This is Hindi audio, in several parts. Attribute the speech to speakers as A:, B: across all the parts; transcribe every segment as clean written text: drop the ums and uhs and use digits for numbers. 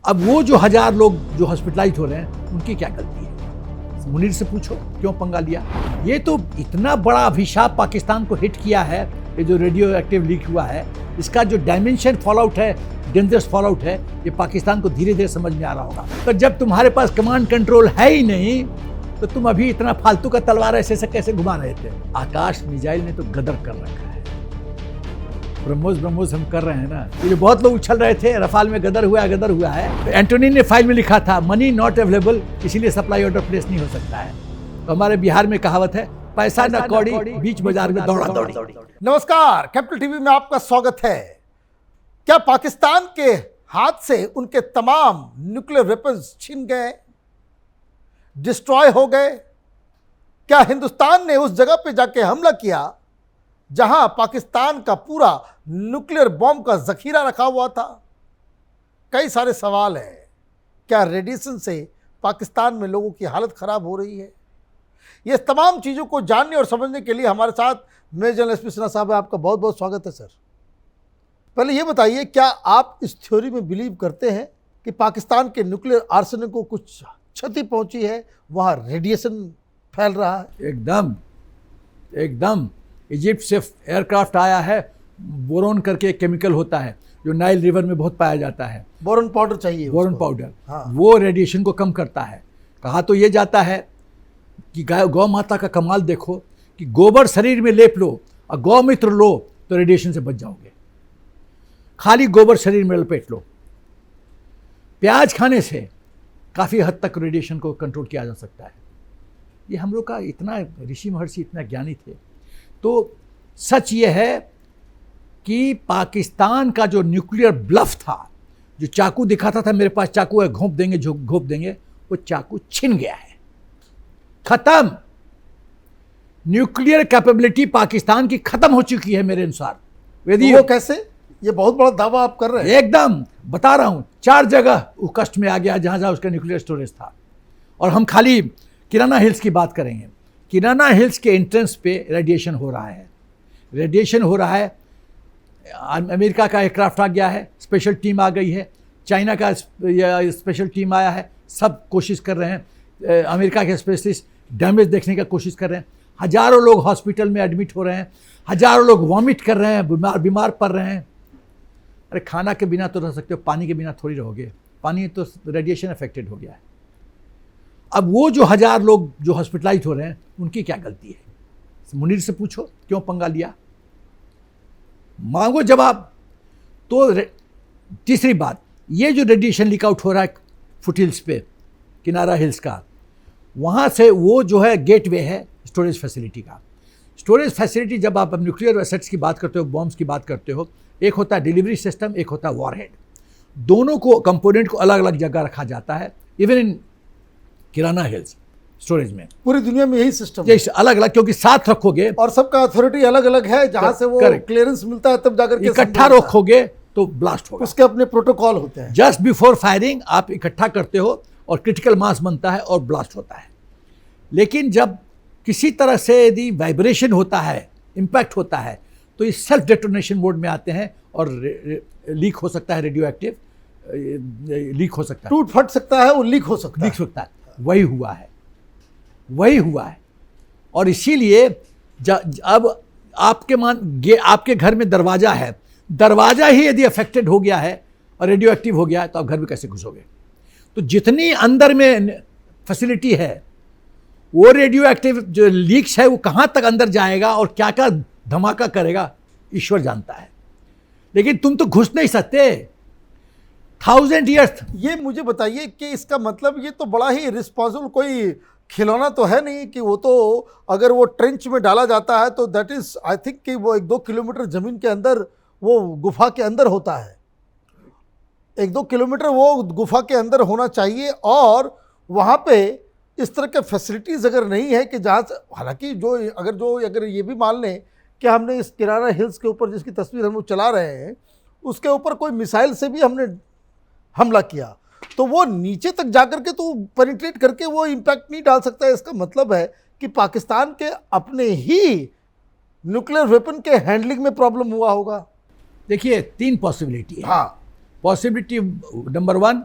A: अब वो जो 1000 लोग जो हॉस्पिटलाइज हो रहे हैं उनकी क्या गलती है? मुनीर से पूछो क्यों पंगा लिया। ये तो इतना बड़ा अभिशाप पाकिस्तान को हिट किया है, ये जो रेडियो एक्टिव लीक हुआ है, इसका जो डायमेंशन फॉलआउट है, डेंजरस फॉलआउट है, ये पाकिस्तान को धीरे धीरे समझ में आ रहा होगा। तो जब तुम्हारे पास कमांड कंट्रोल है ही नहीं तो तुम अभी इतना फालतू का तलवार ऐसे कैसे घुमा रहे थे? आकाश मिसाइल ने तो गदर कर रखा है। ब्रह्मोस हम कर रहे हैं ना। ये जो बहुत लोग उछल रहे थे रफाल में गदर हुआ है, तो एंटोनी ने फाइल में लिखा था मनी नॉट अवेलेबल, इसीलिए सप्लाई ऑर्डर प्लेस नहीं हो सकता है। तो हमारे बिहार में कहावत है, पैसा न कौड़ी बीच बाजार में दौड़ा दौड़ी।
B: नमस्कार, कैपिटल टीवी में आपका स्वागत है। क्या पाकिस्तान के हाथ से उनके तमाम न्यूक्लियर वेपन्स छिन गए, डिस्ट्रॉय हो गए? क्या हिंदुस्तान ने उस जगह पे जाके हमला किया जहां पाकिस्तान का पूरा न्यूक्लियर बॉम्ब का जखीरा रखा हुआ था? कई सारे सवाल हैं। क्या रेडिएशन से पाकिस्तान में लोगों की हालत खराब हो रही है? ये तमाम चीज़ों को जानने और समझने के लिए हमारे साथ मेजर जनरल एसपी सिन्हा साहब है। आपका बहुत बहुत स्वागत है सर। पहले ये बताइए, क्या आप इस थ्योरी में बिलीव करते हैं कि पाकिस्तान के न्यूक्लियर आर्सेनल को कुछ क्षति पहुंची है, वहाँ रेडिएशन फैल रहा है?
A: एकदम इजिप्ट से एयरक्राफ्ट आया है, बोरोन करके एक केमिकल होता है जो नाइल रिवर में बहुत पाया जाता है।
B: बोरॉन पाउडर चाहिए,
A: बोरॉन पाउडर।
B: हाँ।
A: वो रेडिएशन को कम करता है। कहा तो ये जाता है कि गौ माता का कमाल देखो कि गोबर शरीर में लेप लो और गौमूत्र लो तो रेडिएशन से बच जाओगे। खाली गोबर शरीर में लपेट लो। प्याज खाने से काफ़ी हद तक रेडिएशन को कंट्रोल किया जा सकता है। ये हम लोग का इतना ऋषि महर्षि इतना ज्ञानी थे। तो सच ये है कि पाकिस्तान का जो न्यूक्लियर ब्लफ था, जो चाकू दिखाता था मेरे पास चाकू है, घोंप देंगे, वो चाकू छिन गया है, खत्म। न्यूक्लियर कैपेबिलिटी पाकिस्तान की खत्म हो चुकी है मेरे अनुसार।
B: वो कैसे? ये बहुत बड़ा दावा आप कर रहे हैं।
A: एकदम बता रहा हूं, 4 जगह वो कष्ट में आ गया जहां जहां उसका न्यूक्लियर स्टोरेज था। और हम खाली किराना हिल्स की बात करेंगे। किराना हिल्स के एंट्रेंस पे रेडिएशन हो रहा है। अमेरिका का एयरक्राफ्ट आ गया है, स्पेशल टीम आ गई है, चाइना का स्पेशल टीम आया है, सब कोशिश कर रहे हैं। अमेरिका के स्पेशलिस्ट डैमेज देखने का कोशिश कर रहे हैं। हजारों लोग हॉस्पिटल में एडमिट हो रहे हैं, हजारों लोग वॉमिट कर रहे हैं, बीमार पड़ रहे हैं। अरे खाना के बिना तो रह सकते हो, पानी के बिना थोड़ी रहोगे। पानी तो रेडिएशन अफेक्टेड हो गया है। अब वो जो 1000 लोग जो हॉस्पिटलाइज हो रहे हैं उनकी क्या गलती है? मुनीर से पूछो क्यों पंगा लिया, मांगो जवाब। तो तीसरी बात, ये जो रेडिएशन लीक आउट हो रहा है फुट हिल्स पे, किनारा हिल्स का, वहाँ से वो जो है गेटवे है स्टोरेज फैसिलिटी का। स्टोरेज फैसिलिटी, जब आप न्यूक्लियर एसेट्स की बात करते हो, बॉम्ब्स की बात करते हो, एक होता है डिलीवरी सिस्टम, एक होता है वॉरहेड। दोनों को कंपोनेंट को अलग अलग जगह रखा जाता है। Even in kirana hills storage में
B: पूरी दुनिया में यही सिस्टम है,
A: अलग अलग, क्योंकि साथ रखोगे
B: और सबका अथॉरिटी अलग अलग है। जहां से वो क्लियरेंस मिलता है तब जाकर के
A: इकट्ठा रखोगे तो ब्लास्ट होगा।
B: उसके अपने प्रोटोकॉल होते हैं।
A: जस्ट बिफोर फायरिंग आप इकट्ठा करते हो और क्रिटिकल मास बनता है और ब्लास्ट होता है। लेकिन जब किसी तरह से यदि वाइब्रेशन होता है, इम्पैक्ट होता है, तो ये सेल्फ डेटोनेशन मोड में आते हैं और लीक हो सकता है, रेडियो एक्टिव लीक हो सकता है,
B: टूट फट सकता है, वो लीक हो सकता
A: है। वही हुआ है। और इसीलिए अब आपके घर में दरवाजा है, दरवाजा ही यदि अफेक्टेड हो गया है और रेडियो एक्टिव हो गया है तो आप घर में कैसे घुसोगे? तो जितनी अंदर में फैसिलिटी है, वो रेडियो एक्टिव जो लीक्स है वो कहाँ तक अंदर जाएगा और क्या क्या धमाका करेगा, ईश्वर जानता है। लेकिन तुम तो घुस नहीं सकते। 1000 ईयर्स।
B: ये मुझे बताइए कि इसका मतलब ये तो बड़ा ही रिस्पॉन्सिबल, कोई खिलौना तो है नहीं कि वो तो अगर वो ट्रेंच में डाला जाता है तो दैट इज, आई थिंक कि वो 1-2 किलोमीटर जमीन के अंदर, वो गुफा के अंदर होता है। 1-2 किलोमीटर वो गुफा के अंदर होना चाहिए। और वहाँ पे इस तरह के फैसिलिटीज़ अगर नहीं है कि जहाँ से, हालांकि अगर ये भी मान लें कि हमने इस किराना हिल्स के ऊपर जिसकी तस्वीर हम लोग चला रहे हैं, उसके ऊपर कोई मिसाइल से भी हमने हमला किया, तो वो नीचे तक जाकर के तो पेनिट्रेट करके वो इम्पैक्ट नहीं डाल सकता है। इसका मतलब है कि पाकिस्तान के अपने ही न्यूक्लियर वेपन के हैंडलिंग में प्रॉब्लम हुआ होगा।
A: देखिए 3 पॉसिबिलिटी है।
B: हाँ,
A: पॉसिबिलिटी नंबर 1,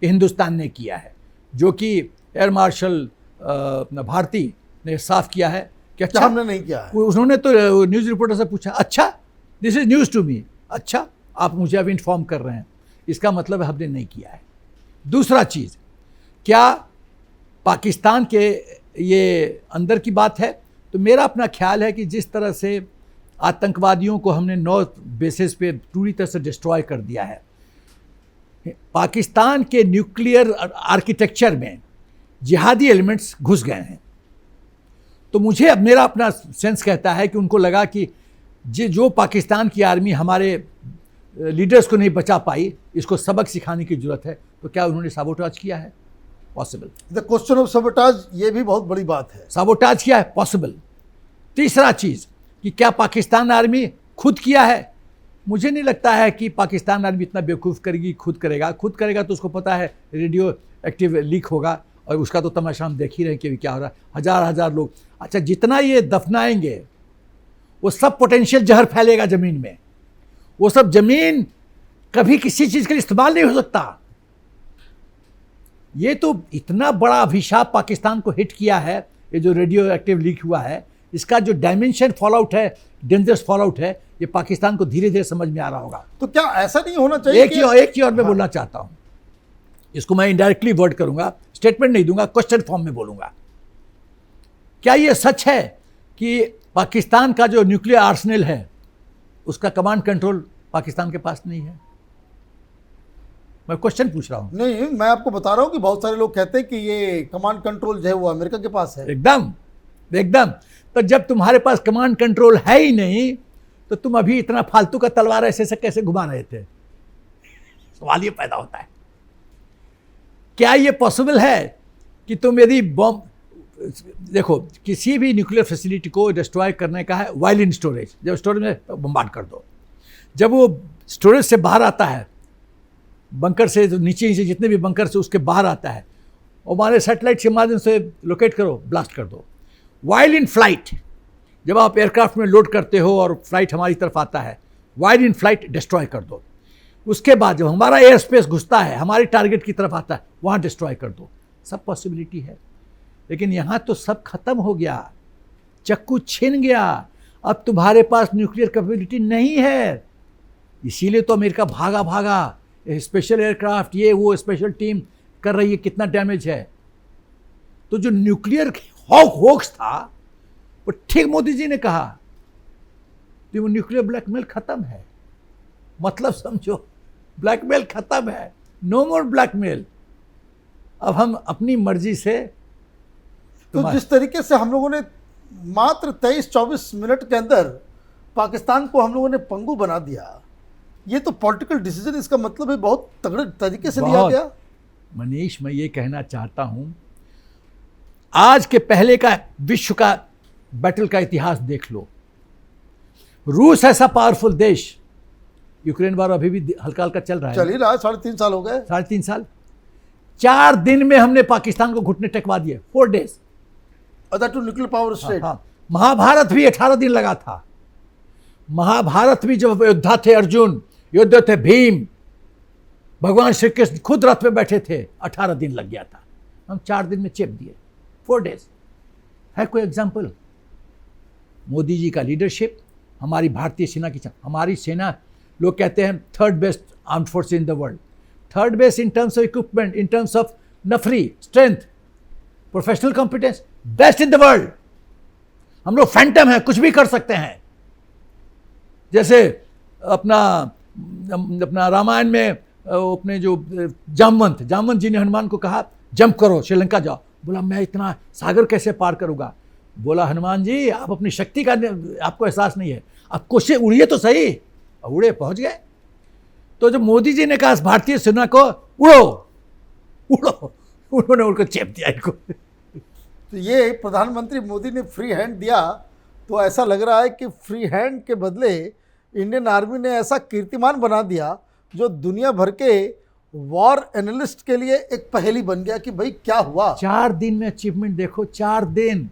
A: कि हिंदुस्तान ने किया है, जो कि एयर मार्शल भारती ने साफ किया है कि अच्छा
B: हमने नहीं किया है।
A: उन्होंने तो न्यूज़ रिपोर्टर से पूछा, अच्छा this is news to me, अच्छा आप मुझे अब इन्फॉर्म कर रहे हैं, इसका मतलब है हमने नहीं किया है। दूसरा चीज़, क्या पाकिस्तान के ये अंदर की बात है? तो मेरा अपना ख्याल है कि जिस तरह से आतंकवादियों को हमने 9 बेसिस पे पूरी तरह से डिस्ट्रॉय कर दिया है, पाकिस्तान के न्यूक्लियर आर्किटेक्चर में जिहादी एलिमेंट्स घुस गए हैं। तो मुझे अब मेरा अपना सेंस कहता है कि उनको लगा कि जो पाकिस्तान की आर्मी हमारे लीडर्स को नहीं बचा पाई, इसको सबक सिखाने की जरूरत है। तो क्या उन्होंने साबोटाज किया है? Possible.
B: The question of sabotage, ये भी बहुत बड़ी बात है।
A: साबोटाज किया है? पॉसिबल। तीसरा चीज़ कि क्या पाकिस्तान आर्मी खुद किया है? मुझे नहीं लगता है कि पाकिस्तान आर्मी इतना बेवकूफ़ करेगी, खुद करेगा तो उसको पता है रेडियो एक्टिव लीक होगा, और उसका तो तमाशा हम देख ही रहे हैं कि क्या हो रहा है। हज़ार लोग, अच्छा जितना ये दफनाएंगे वो सब पोटेंशियल जहर फैलेगा ज़मीन में, वो सब ज़मीन कभी किसी चीज़ के लिए इस्तेमाल नहीं हो सकता। ये तो इतना बड़ा अभिशाप पाकिस्तान को हिट किया है, ये जो रेडियो एक्टिव लीक हुआ है, इसका जो डायमेंशन फॉलआउट है, डेंजरस फॉलआउट है, ये पाकिस्तान को धीरे धीरे समझ में आ रहा होगा।
B: तो क्या ऐसा नहीं होना चाहिए?
A: एक चीज और मैं बोलना चाहता हूं, इसको मैं इनडायरेक्टली वर्ड करूंगा, स्टेटमेंट नहीं दूंगा, क्वेश्चन फॉर्म में बोलूंगा। क्या यह सच है कि पाकिस्तान का जो न्यूक्लियर आर्सेनल है उसका कमांड कंट्रोल पाकिस्तान के पास नहीं है? मैं क्वेश्चन पूछ रहा हूं।
B: नहीं, मैं आपको बता रहा हूं कि बहुत सारे लोग कहते हैं कि ये कमांड कंट्रोल जो है वो अमेरिका के पास है।
A: एकदम। तो जब तुम्हारे पास कमांड कंट्रोल है ही नहीं, तो तुम अभी इतना फालतू का तलवार ऐसे कैसे घुमा रहे थे? सवाल ये पैदा होता है, क्या ये पॉसिबल है कि तुम यदि बॉम्ब, देखो किसी भी न्यूक्लियर फैसिलिटी को डिस्ट्रॉय करने का है वाइल इन स्टोरेज, जब स्टोरेज में बम्बार्ड कर दो, जब वो स्टोरेज से बाहर आता है, बंकर से नीचे जितने भी बंकर से उसके बाहर आता है, और हमारे सैटेलाइट के माध्यम से लोकेट करो, ब्लास्ट कर दो। वाइल इन फ्लाइट, जब आप एयरक्राफ्ट में लोड करते हो और फ्लाइट हमारी तरफ आता है, वाइल इन फ्लाइट डिस्ट्रॉय कर दो। उसके बाद जब हमारा एयर स्पेस घुसता है, हमारे टारगेट की तरफ आता है, वहाँ डिस्ट्रॉय कर दो। सब पॉसिबिलिटी है, लेकिन यहाँ तो सब खत्म हो गया, चक्कू छिन गया। अब तुम्हारे पास न्यूक्लियर कैपेबिलिटी नहीं है, इसीलिए तो अमेरिका भागा, स्पेशल एयरक्राफ्ट, ये वो स्पेशल टीम कर रही है, कितना डैमेज है। तो जो न्यूक्लियर होक्स था, वो ठीक मोदी जी ने कहा कि वो न्यूक्लियर ब्लैकमेल खत्म है। मतलब समझो, ब्लैकमेल खत्म है, नो मोर ब्लैकमेल। अब हम अपनी मर्जी से,
B: तो जिस तरीके से हम लोगों ने मात्र 23-24 मिनट के अंदर पाकिस्तान को हम लोगों ने पंगु बना दिया, ये तो पॉलिटिकल डिसीजन, इसका मतलब है बहुत तगड़े तरीके से लिया गया।
A: मनीष, मैं ये कहना चाहता हूं, आज के पहले का विश्व का बैटल का इतिहास देख लो। रूस ऐसा पावरफुल देश, यूक्रेन वार अभी भी हल्का हल्का चल रहा है,
B: चल ही रहा है, 3.5 साल हो गए।
A: 3.5 साल, 4 दिन में हमने पाकिस्तान को घुटने टेकवा दिए, 4 days।
B: Other two nuclear power state.
A: Mahabharata भी 18 दिन लगा था। महाभारत भी जब योद्धा थे अर्जुन, योद्धा थे भीम, भगवान श्री कृष्ण खुद रथ में बैठे थे, 18 दिन लग गया था। हम 4 दिन में चेप दिए, 4 days। है कोई एग्जाम्पल? मोदी जी का लीडरशिप, हमारी भारतीय सेना की, हमारी सेना, लोग कहते हैं 3rd best armed force in the world. 3rd best in terms of equipment, in terms of नफरी, strength, professional competence, best in the world. हम लोग फैंटम हैं, कुछ भी कर सकते हैं। जैसे अपना रामायण में अपने जो जामवंत जी ने हनुमान को कहा जंप करो, श्रीलंका जाओ। बोला मैं इतना सागर कैसे पार करूंगा? बोला हनुमान जी, आप अपनी शक्ति का आपको एहसास नहीं है, आप कोशिश उड़िए तो सही। उड़े, पहुंच गए। तो जब मोदी जी ने कहा भारतीय सेना को उड़ो, उन्होंने उनको चेप दिया इनको।
B: तो ये प्रधानमंत्री मोदी ने फ्री हैंड दिया, तो ऐसा लग रहा है कि फ्री हैंड के बदले इंडियन आर्मी ने ऐसा कीर्तिमान बना दिया जो दुनिया भर के वॉर एनालिस्ट के लिए एक पहेली बन गया कि भाई क्या हुआ।
A: 4 दिन में अचीवमेंट देखो, 4 दिन।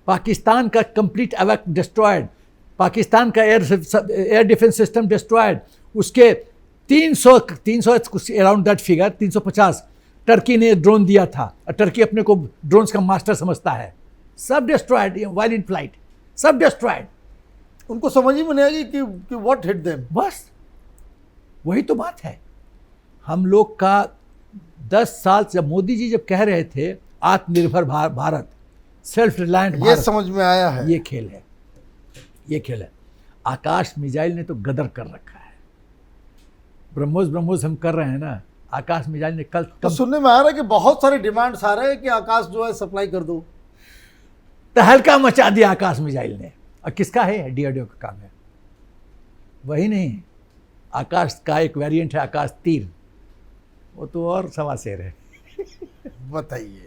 A: पाकिस्तान का कंप्लीट अवैक डिस्ट्रॉयड, पाकिस्तान का एयर डिफेंस सिस्टम डिस्ट्रॉयड, उसके 300 अराउंड दैट फिगर, 350 टर्की ने ड्रोन दिया था और टर्की अपने को ड्रोन्स का मास्टर समझता है, सब डिस्ट्रॉयड वाइल इन फ्लाइट, सब डिस्ट्रॉयड।
B: उनको समझ ही में नहीं आएगी कि व्हाट हिट देम।
A: बस वही तो बात है। हम लोग का 10 साल जब मोदी जी जब कह रहे थे आत्मनिर्भर भारत, सेल्फ रिलायंट
B: ये
A: भारत,
B: समझ में आया है।
A: ये खेल है, ये खेल है। आकाश मिसाइल ने तो गदर कर रखा है। ब्रह्मोस हम कर रहे हैं ना, आकाश मिसाइल ने कल
B: तो सुनने में आ रहा है कि बहुत सारे डिमांड्स आ रहे हैं कि आकाश जो है सप्लाई कर दो।
A: तहलका मचा दिया आकाश मिसाइल ने। और किसका है? डीआरडीओ का काम है। वही नहीं, आकाश का एक वेरिएंट है आकाश तीर, वो तो और सवा शेर है।
B: बताइए,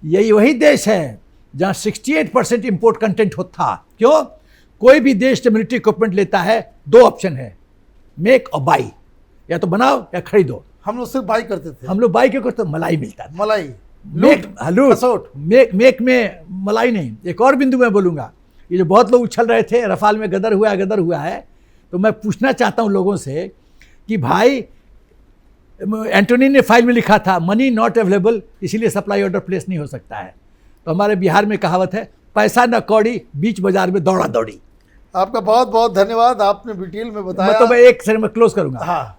A: यही वही देश है जहां 68% इंपोर्ट कंटेंट होता था। क्यों? कोई भी देश जब मिलिट्री इक्विपमेंट लेता है, 2 ऑप्शन है, मेक और बाई, या तो बनाओ या खरीदो।
B: हम लोग सिर्फ बाई करते थे।
A: हम लोग बाई क्यों करते? मलाई मिलता था।
B: मलाई,
A: मेक में मलाई नहीं। एक और बिंदु मैं बोलूंगा, ये जो बहुत लोग उछल रहे थे रफाल में गदर हुआ है, तो मैं पूछना चाहता हूं लोगों से कि भाई एंटोनी ने फाइल में लिखा था मनी नॉट अवेलेबल, इसीलिए सप्लाई ऑर्डर प्लेस नहीं हो सकता है। तो हमारे बिहार में कहावत है, पैसा न कौड़ी बीच बाजार में दौड़ा दौड़ी।
B: आपका बहुत बहुत धन्यवाद, आपने डिटेल में बताया।
A: तो मैं एक सर में क्लोज करूंगा।
B: हाँ,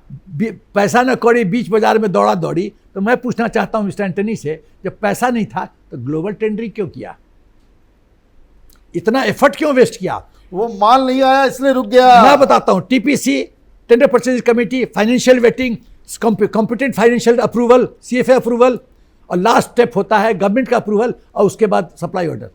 A: पैसा न कौड़ी बीच बाजार में दौड़ा दौड़ी। तो मैं पूछना चाहता हूं मिस्टर एंटनी से, जब पैसा नहीं था तो ग्लोबल टेंडरिंग क्यों किया? इतना एफर्ट क्यों वेस्ट किया?
B: वो माल नहीं आया इसलिए रुक गया।
A: मैं बताता हूं, TPC, tender purchase committee, financial waiting, competent financial approval, CFA approval, और लास्ट स्टेप होता है गवर्नमेंट का अप्रूवल, और उसके बाद सप्लाई ऑर्डर।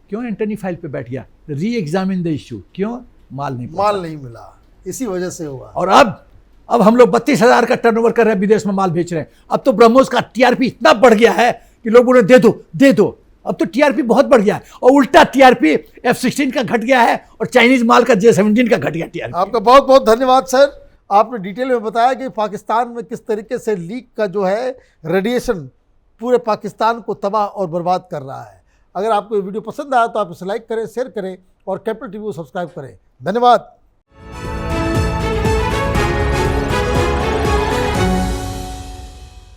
A: क्यों एंटनी फाइल पे बैठ गया? री एग्जामिन द इश्यू। क्यों? माल नहीं
B: मिला, इसी वजह से हुआ।
A: और अब हम लोग 32,000 का टर्नओवर कर रहे हैं, विदेश में माल बेच रहे हैं। अब तो ब्रह्मोस का टीआरपी इतना बढ़ गया है कि लोग बोले दे दो। अब तो टीआरपी बहुत बढ़ गया है, और उल्टा टीआरपी F-16 का घट गया है और चाइनीज माल का J-17 का घट गया टीआरपी।
B: आपका बहुत बहुत धन्यवाद सर, आपने डिटेल में बताया कि पाकिस्तान में किस तरीके से लीक का जो है रेडिएशन पूरे पाकिस्तान को तबाह और बर्बाद कर रहा है। अगर आपको ये वीडियो पसंद आया तो आप इसे लाइक करें, शेयर करें और कैपिटल टीवी को सब्सक्राइब करें। धन्यवाद।